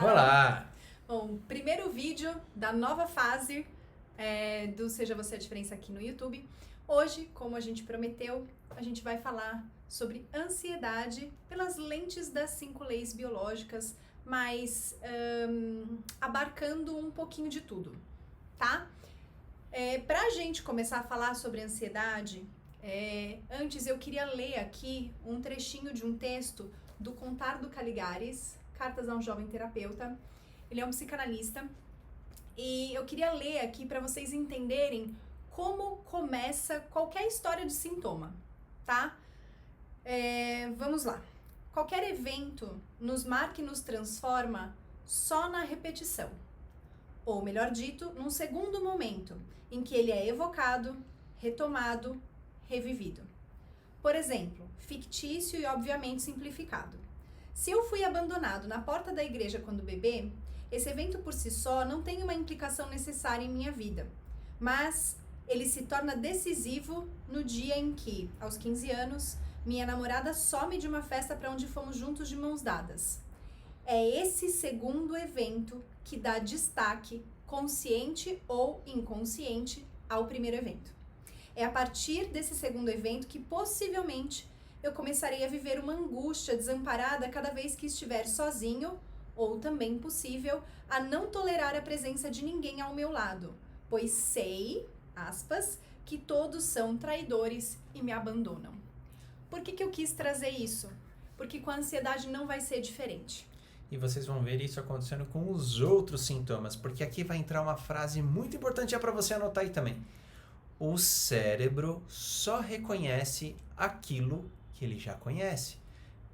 Olá! Bom, primeiro vídeo da nova fase do Seja Você a Diferença aqui no YouTube. Hoje, como a gente prometeu, a gente vai falar sobre ansiedade pelas lentes das 5 leis biológicas, mas abarcando um pouquinho de tudo, tá? Pra gente começar a falar sobre ansiedade, antes eu queria ler aqui um trechinho de um texto do Contardo Caligares, Cartas a um Jovem Terapeuta. Ele é um psicanalista e eu queria ler aqui para vocês entenderem como começa qualquer história de sintoma, tá? Vamos lá. Qualquer evento nos marca e nos transforma só na repetição. Ou melhor dito, num segundo momento em que ele é evocado, retomado, revivido. Por exemplo, fictício e obviamente simplificado. Se eu fui abandonado na porta da igreja quando bebê, esse evento por si só não tem uma implicação necessária em minha vida, mas ele se torna decisivo no dia em que, aos 15 anos, minha namorada some de uma festa para onde fomos juntos de mãos dadas. É esse segundo evento que dá destaque, consciente ou inconsciente, ao primeiro evento. É a partir desse segundo evento que possivelmente eu começarei a viver uma angústia desamparada cada vez que estiver sozinho, ou também possível, a não tolerar a presença de ninguém ao meu lado, pois sei, aspas, que todos são traidores e me abandonam. Por que eu quis trazer isso? Porque com a ansiedade não vai ser diferente. E vocês vão ver isso acontecendo com os outros sintomas, porque aqui vai entrar uma frase muito importante para você anotar aí também. O cérebro só reconhece aquilo que ele já conhece.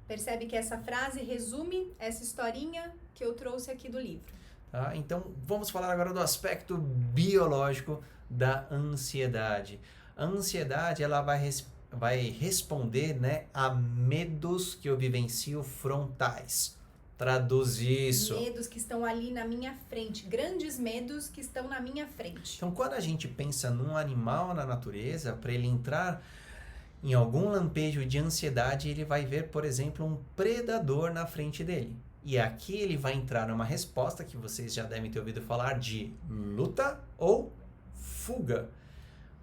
Percebe que essa frase resume essa historinha que eu trouxe aqui do livro. Tá? Então, vamos falar agora do aspecto biológico da ansiedade. A ansiedade, ela vai responder, né, a medos que eu vivencio frontais. Traduz isso. Medos que estão ali na minha frente, grandes medos que estão na minha frente. Então, quando a gente pensa num animal na natureza, para ele entrar em algum lampejo de ansiedade, ele vai ver, por exemplo, um predador na frente dele. E aqui ele vai entrar numa resposta que vocês já devem ter ouvido falar de luta ou fuga.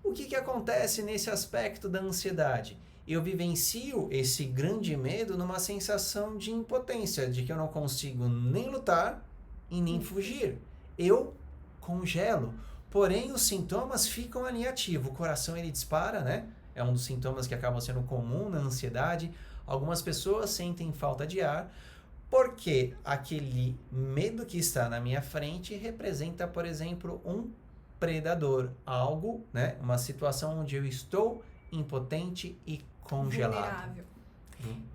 O que acontece nesse aspecto da ansiedade? Eu vivencio esse grande medo numa sensação de impotência, de que eu não consigo nem lutar e nem fugir. Eu congelo. Porém, os sintomas ficam ali ativos. O coração ele dispara, né? É um dos sintomas que acabam sendo comum na ansiedade. Algumas pessoas sentem falta de ar, porque aquele medo que está na minha frente representa, por exemplo, um predador. Algo, né? Uma situação onde eu estou impotente e congelado.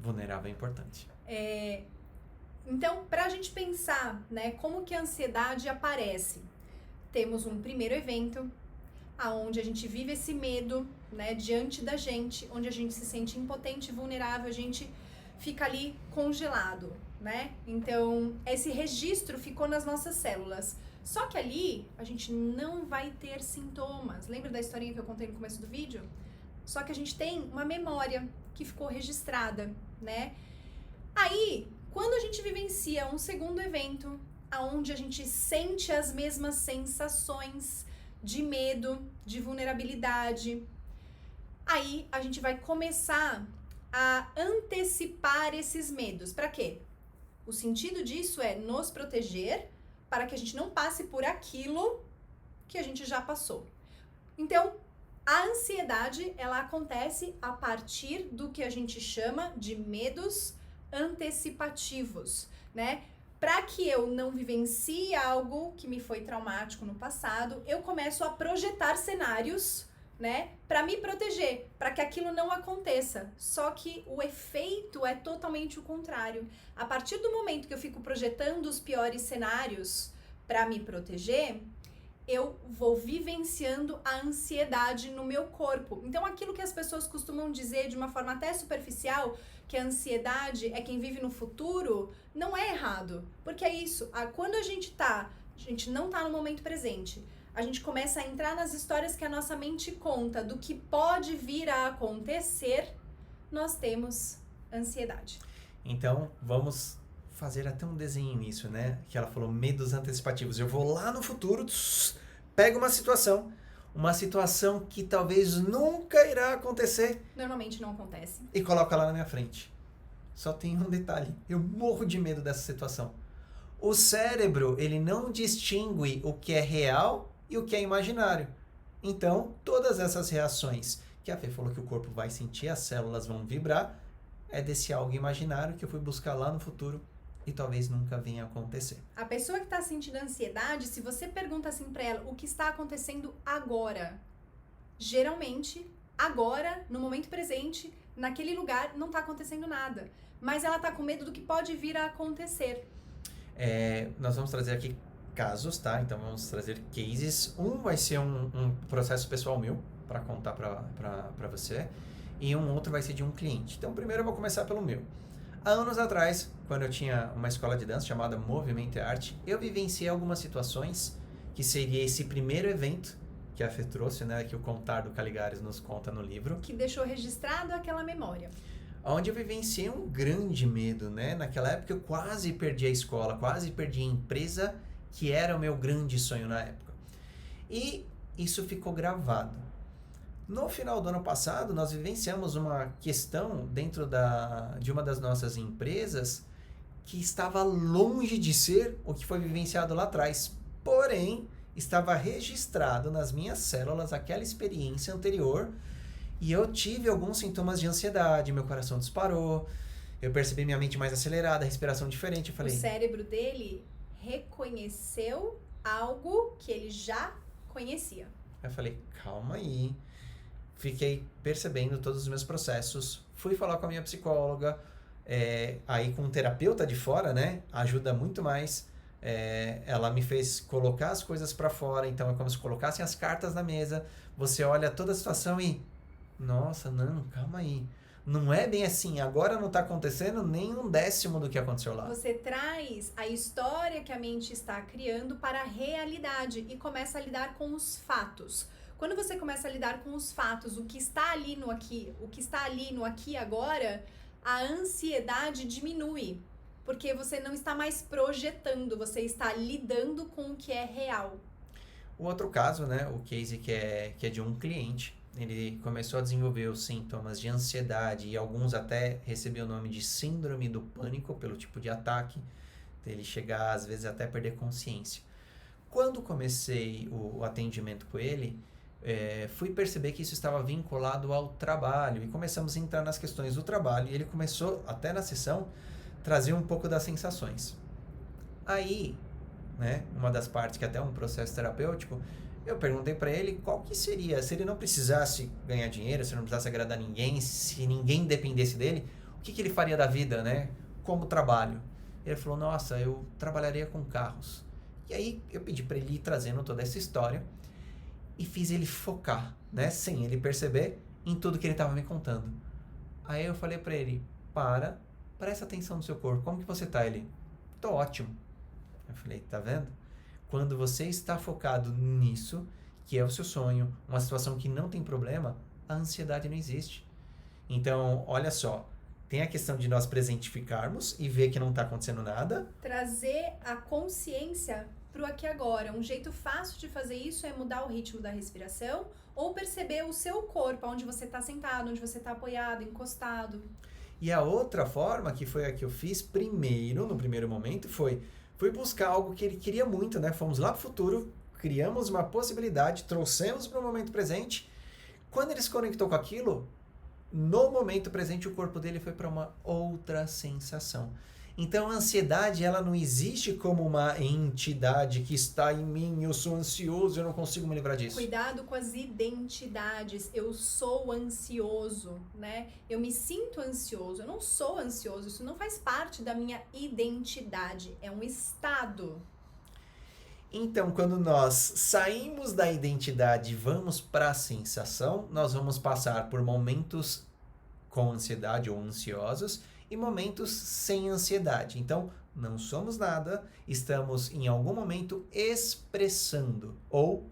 Vulnerável é importante. Então, para a gente pensar, né, como que a ansiedade aparece, temos um primeiro evento, aonde a gente vive esse medo, né, diante da gente, onde a gente se sente impotente e vulnerável, a gente fica ali congelado, né? Então, esse registro ficou nas nossas células. Só que ali, a gente não vai ter sintomas. Lembra da historinha que eu contei no começo do vídeo? Só que a gente tem uma memória que ficou registrada, né? Aí, quando a gente vivencia um segundo evento, aonde a gente sente as mesmas sensações de medo, de vulnerabilidade, aí a gente vai começar a antecipar esses medos. Para quê? O sentido disso é nos proteger para que a gente não passe por aquilo que a gente já passou. Então, a ansiedade, ela acontece a partir do que a gente chama de medos antecipativos, né? Para que eu não vivencie algo que me foi traumático no passado, eu começo a projetar cenários, né, para me proteger, para que aquilo não aconteça. Só que o efeito é totalmente o contrário. A partir do momento que eu fico projetando os piores cenários para me proteger, eu vou vivenciando a ansiedade no meu corpo. Então, aquilo que as pessoas costumam dizer de uma forma até superficial, que a ansiedade é quem vive no futuro, não é errado. Porque é isso, quando a gente não tá no momento presente, a gente começa a entrar nas histórias que a nossa mente conta do que pode vir a acontecer, nós temos ansiedade. Então, vamos fazer até um desenho nisso, né? Que ela falou medos antecipativos. Eu vou lá no futuro, pego uma situação que talvez nunca irá acontecer. Normalmente não acontece. E coloco ela na minha frente. Só tem um detalhe. Eu morro de medo dessa situação. O cérebro, ele não distingue o que é real e o que é imaginário. Então, todas essas reações que a Fê falou que o corpo vai sentir, as células vão vibrar, é desse algo imaginário que eu fui buscar lá no futuro e talvez nunca venha a acontecer. A pessoa que está sentindo ansiedade, se você pergunta assim para ela, o que está acontecendo agora? Geralmente, agora, no momento presente, naquele lugar, não está acontecendo nada. Mas ela está com medo do que pode vir a acontecer. Nós vamos trazer aqui casos, tá? Então vamos trazer cases. Um vai ser um processo pessoal meu, para contar para você. E um outro vai ser de um cliente. Então primeiro eu vou começar pelo meu. Há anos atrás, quando eu tinha uma escola de dança chamada Movimento e Arte, eu vivenciei algumas situações que seria esse primeiro evento que a Fê trouxe, né? Que o Contar do Caligares nos conta no livro. Que deixou registrado aquela memória. Onde eu vivenciei um grande medo, né? Naquela época eu quase perdi a escola, quase perdi a empresa, que era o meu grande sonho na época. E isso ficou gravado. No final do ano passado, nós vivenciamos uma questão dentro de uma das nossas empresas que estava longe de ser o que foi vivenciado lá atrás. Porém, estava registrado nas minhas células aquela experiência anterior. E eu tive alguns sintomas de ansiedade, meu coração disparou, eu percebi minha mente mais acelerada, respiração diferente. Eu falei, o cérebro dele reconheceu algo que ele já conhecia. Eu falei, calma aí. Fiquei percebendo todos os meus processos, fui falar com a minha psicóloga, aí com um terapeuta de fora, né, ajuda muito mais. Ela me fez colocar as coisas para fora, então é como se colocassem as cartas na mesa, você olha toda a situação e nossa, não, calma aí. Não é bem assim, agora não está acontecendo nem 1/10 do que aconteceu lá. Você traz a história que a mente está criando para a realidade e começa a lidar com os fatos. Quando você começa a lidar com os fatos, o que está ali no aqui, o que está ali no aqui e agora, a ansiedade diminui. Porque você não está mais projetando, você está lidando com o que é real. O outro caso, né, o case que é de um cliente, ele começou a desenvolver os sintomas de ansiedade e alguns até recebiam o nome de síndrome do pânico pelo tipo de ataque, ele chegar às vezes até perder consciência. Quando comecei o atendimento com ele, fui perceber que isso estava vinculado ao trabalho e começamos a entrar nas questões do trabalho e ele começou até na sessão trazer um pouco das sensações. Aí, né, uma das partes que até é um processo terapêutico, eu perguntei para ele qual que seria, se ele não precisasse ganhar dinheiro, se ele não precisasse agradar ninguém, se ninguém dependesse dele, o que ele faria da vida, né? Como trabalho. Ele falou, nossa, eu trabalharia com carros. E aí eu pedi para ele ir trazendo toda essa história e fiz ele focar, né? Sem ele perceber, em tudo que ele estava me contando. Aí eu falei para ele, presta atenção no seu corpo, como que você tá? Ele, tô ótimo. Eu falei, tá vendo? Quando você está focado nisso, que é o seu sonho, uma situação que não tem problema, a ansiedade não existe. Então, olha só, tem a questão de nós presentificarmos e ver que não está acontecendo nada. Trazer a consciência para o aqui e agora. Um jeito fácil de fazer isso é mudar o ritmo da respiração ou perceber o seu corpo, onde você está sentado, onde você está apoiado, encostado. E a outra forma, que foi a que eu fiz primeiro, no primeiro momento, fui buscar algo que ele queria muito, né? Fomos lá pro futuro, criamos uma possibilidade, trouxemos para o momento presente. Quando ele se conectou com aquilo, no momento presente o corpo dele foi para uma outra sensação. Então a ansiedade, ela não existe como uma entidade que está em mim, eu sou ansioso, eu não consigo me livrar disso. Cuidado com as identidades. Eu sou ansioso, né? Eu me sinto ansioso, eu não sou ansioso, isso não faz parte da minha identidade, é um estado. Então, quando nós saímos da identidade e vamos para a sensação, nós vamos passar por momentos com ansiedade ou ansiosos e momentos sem ansiedade. Então, não somos nada, estamos em algum momento expressando ou,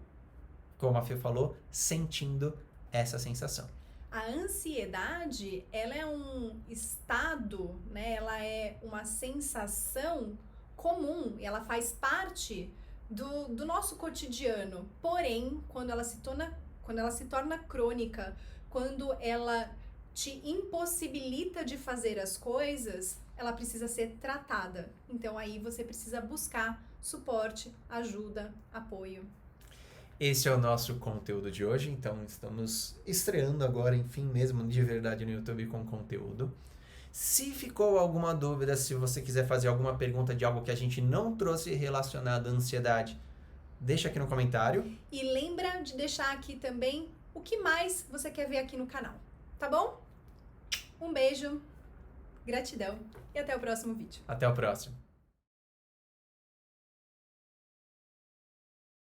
como a Fê falou, sentindo essa sensação. a ansiedade, ela é um estado, né? Ela é uma sensação comum, ela faz parte do nosso cotidiano. Porém, quando ela se torna crônica, quando ela te impossibilita de fazer as coisas, ela precisa ser tratada. Então aí você precisa buscar suporte, ajuda, apoio. Esse é o nosso conteúdo de hoje, então estamos estreando agora, enfim, mesmo de verdade no YouTube com conteúdo. Se ficou alguma dúvida, se você quiser fazer alguma pergunta de algo que a gente não trouxe relacionado à ansiedade, deixa aqui no comentário. E lembra de deixar aqui também o que mais você quer ver aqui no canal, tá bom? Um beijo, gratidão e até o próximo vídeo. Até o próximo.